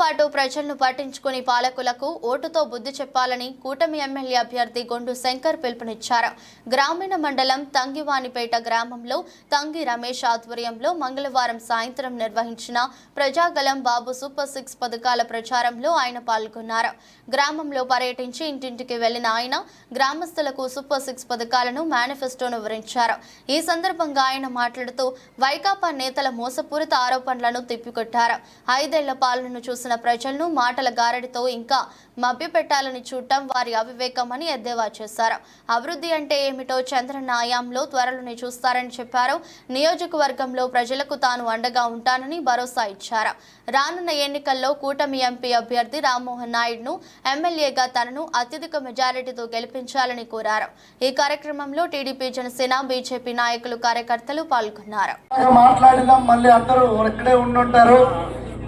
పాటు ప్రజలను పట్టించుకుని పాలకులకు ఓటుతో బుద్ధి చెప్పాలని కూటమి ఎమ్మెల్యే అభ్యర్థి గొండు శంకర్ పిలుపునిచ్చారు. గ్రామీణ మండలం తంగివానిపేట గ్రామంలో తంగి రమేష్ ఆధ్వర్యంలో మంగళవారం సాయంత్రం నిర్వహించిన ప్రజాగలం బాబు సూపర్ 6 పథకాల ప్రచారంలో ఆయన పాల్గొన్నారు. గ్రామంలో పర్యటించి ఇంటింటికి వెళ్లిన ఆయన గ్రామస్తులకు సూపర్ 6 పథకాలను మేనిఫెస్టోను వివరించారు. ఈ సందర్భంగా ఆయన మాట్లాడుతూ వైకాపా నేతల మోసపూరిత ఆరోపణలను తిప్పికొట్టారు. 5 ఏళ్ల పాలనను చూసిన ప్రజలను మాటల గారడితో ఇంకా మభ్యపెట్టాలని చూడటం వారి అవివేకమని ఎద్దేవా చేశారు. అభివృద్ధి అంటే ఏమిటో చంద్రన్న హయాంలో త్వరలోనే చూస్తారని చెప్పారు. నియోజకవర్గంలో ప్రజలకు తాను అండగా ఉంటానని భరోసా ఇచ్చారు. రానున్న ఎన్నికల్లో కూటమి ఎంపీ అభ్యర్థి రామ్మోహన్ నాయుడును ఎమ్మెల్యేగా తనను అత్యధిక మెజారిటీతో గెలిపించాలని కోరారు. ఈ కార్యక్రమంలో టీడీపీ, జనసేన, బీజేపీ నాయకులు, కార్యకర్తలు పాల్గొన్నారు.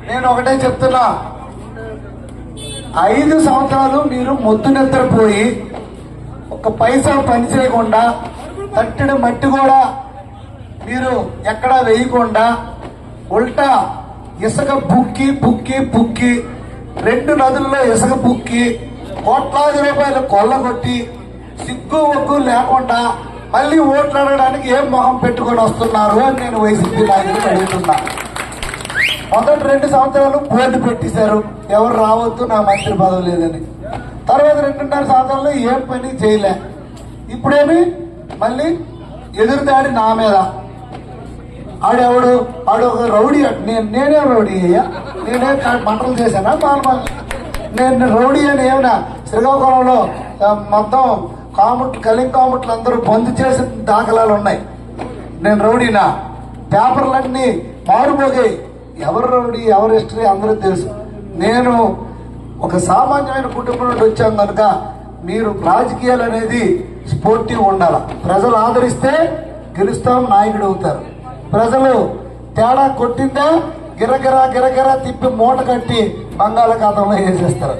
నేను ఒకటే చెప్తున్నా, 5 సంవత్సరాలు మీరు మొద్దు నిద్రపోయి ఒక పైసా పని చేయకుండా, తట్టెడు మట్టి కూడా మీరు ఎక్కడా వేయకుండా ఉల్టా ఇసుక బుక్కి 2 నదుల్లో ఇసుక బుక్కి కోట్లాది రూపాయలు కొల్లగొట్టి సిగ్గు ఒగ్గు లేకుండా మళ్ళీ ఓట్లు అడగడానికి ఏం మొహం పెట్టుకొని వస్తున్నారు అని నేను వైసీపీ నాయకులు అడుగుతున్నా. మొదటి 2 సంవత్సరాలు బోర్డు పెట్టేశారు, ఎవరు రావద్దు, నా మంత్రి పదవి లేదని. తర్వాత 2.5 సంవత్సరాలు ఏం పని చేయలే. ఇప్పుడేమి మళ్ళీ ఎదురుదాడి నా మీద. ఆడు ఒక రౌడీ. నేనే రౌడీ అయ్యా? నేనే మంటలు చేశానా? నేను రౌడీ అని ఏమైనా శ్రీకాకుళంలో మొత్తం కలింగ్ కాముట్లు అందరూ బంద్ చేసిన దాఖలాలు ఉన్నాయి. నేను రౌడీనా? పేపర్లన్నీ మారుమోగాయి. ఎవరు రౌడీ, ఎవరు హిస్టరీ అందరూ తెలుసు. నేను ఒక సామాన్యమైన కుటుంబం నుండి వచ్చాను కనుక మీరు రాజకీయాలు అనేది స్పోర్టివ్ ఉండాలి. ప్రజలు ఆదరిస్తే గెలుస్తాం, నాయకుడు అవుతారు. ప్రజలు తేడా కొట్టిందా గిరగిరా తిప్పి మూట కట్టి బంగాళాఖాతంలో వేసేస్తారు.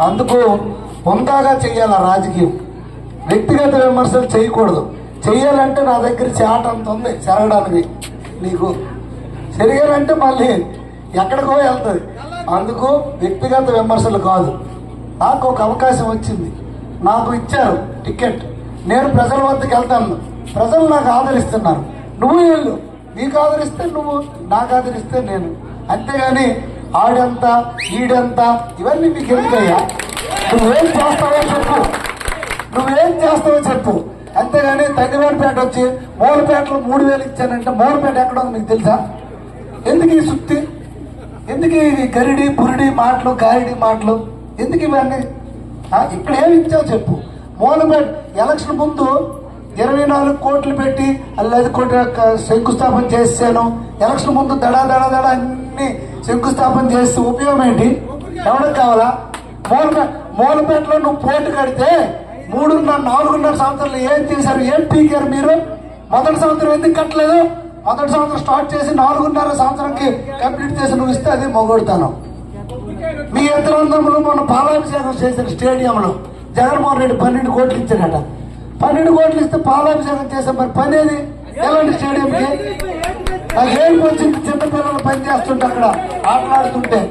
అందుకు పొందాగా చెయ్యాల రాజకీయం. వ్యక్తిగత విమర్శలు చేయకూడదు. చెయ్యాలంటే నా దగ్గర చాట అంత ఉంది చెరగడానికి. నీకు చెరిగారంటే మళ్ళీ ఎక్కడికో వెళ్తుంది. అందుకు వ్యక్తిగత విమర్శలు కాదు. నాకు ఒక అవకాశం వచ్చింది, నాకు ఇచ్చారు టికెట్. నేను ప్రజల వద్దకు వెళ్తాను. ప్రజలు నాకు ఆదరిస్తున్నారు. నువ్వు వెళ్ళు, నీకు ఆదరిస్తే నువ్వు, నాకు ఆదరిస్తే నేను. అంతేగాని ఆడెంత ఈడెంత ఇవన్నీ మీకు ఎందుకయ్యా? నువ్వేం చేస్తావో చెప్పు. అంతేగాని తంగివారిపేట వచ్చి మూలపేటలో 3000 ఇచ్చానంటే మూలపేట ఎక్కడ ఉంది మీకు తెలుసా? ఎందుకు ఈ సుత్తి? ఎందుకు ఈ గరిడి పురిడి మాటలు, గారిడి మాటలు ఎందుకు ఇవన్నీ? ఇక్కడ ఏమి ఇచ్చావు చెప్పు. మూలపేట ఎలక్షన్ ముందు 24 కోట్లు పెట్టి 5 కోట్ల శంకుస్థాపన చేశాను. ఎలక్షన్ ముందు దడా అన్ని శంకుస్థాపన చేస్తే ఉపయోగం ఏంటి? ఎవరికి కావాలా? మూలపేటలో నువ్వు పోటు కడితే 4.5 సంవత్సరాలు ఏం చేశారు? ఏం పీకారు మీరు? మొదటి సంవత్సరం ఎందుకు కట్టలేదు? మొదటి సంవత్సరం స్టార్ట్ చేసి 4.5 సంవత్సరానికి కంప్లీట్ చేసి నువ్వు ఇస్తే అది మొగొడతాను. మీ యంత్రాంగంలో మొన్న పాలాభిషేకం చేసిన స్టేడియంలో జగన్మోహన్ రెడ్డి 12 కోట్లు ఇచ్చాడట. 12 కోట్లు ఇస్తే పాలాభిషేకం చేసే మరి పని ఏది? ఎలాంటి స్టేడియంకి? నాకు ఏడుపు వచ్చింది. చిన్నపిల్లలు పని చేస్తుంటే అక్కడ ఆటలాడుతుంటే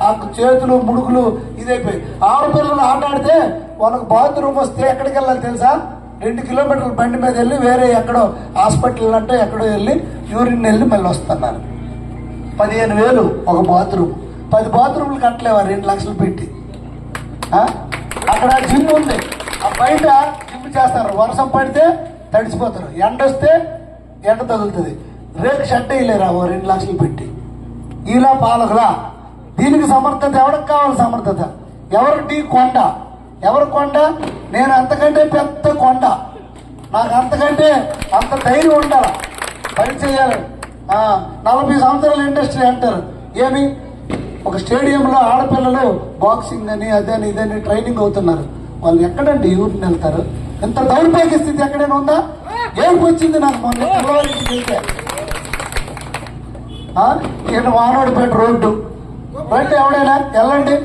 ఆ చేతులు ముడుకులు ఇదైపోయి. ఆడపిల్లలు ఆటాడితే వాళ్ళకి బాత్రూమ్ వస్తే ఎక్కడికి వెళ్ళాలి తెలుసా? 2 కిలోమీటర్ల బండి మీద వెళ్ళి వేరే ఎక్కడో హాస్పిటల్ అంటే ఎక్కడో వెళ్ళి యూరిన్ వెళ్ళి మళ్ళీ వస్తున్నారు. 15,000 ఒక బాత్రూమ్. 10 బాత్రూమ్లు కట్టలేవా 2 లక్షలు పెట్టి? అక్కడ జిమ్ ఉంది, ఆ బయట జిమ్ చేస్తారు. వర్షం పడితే తడిసిపోతారు, ఎండ వస్తే ఎండ తగులుతుంది. రేపు షెడ్ వేయలేరా 2 లక్షలు పెట్టి? ఇలా పాలకులా? దీనికి సమర్థత ఎవరికి కావాలి? సమర్థత ఎవరికి? కొండ. ఎవరి కొండ? నేను అంతకంటే పెద్ద కొండ. నాకు అంతకంటే అంత ధైర్యం ఉండాలి, పని చేయాలి. 40 సంవత్సరాల ఇండస్ట్రీ అంటారు. ఏమి? ఒక స్టేడియంలో ఆడపిల్లలు బాక్సింగ్ అని అదని ఇదని ట్రైనింగ్ అవుతున్నారు. వాళ్ళు ఎక్కడండి యూరిన్ వెళ్తారు? ఇంత దౌర్భాగ్య స్థితి ఎక్కడైనా ఉందా? ఏడుపు వచ్చింది నాకు మొన్న పిల్లవారికి వెళ్తే. నేను వానోడిపేట రోడ్డు ఎవడైనా వెళ్ళండి.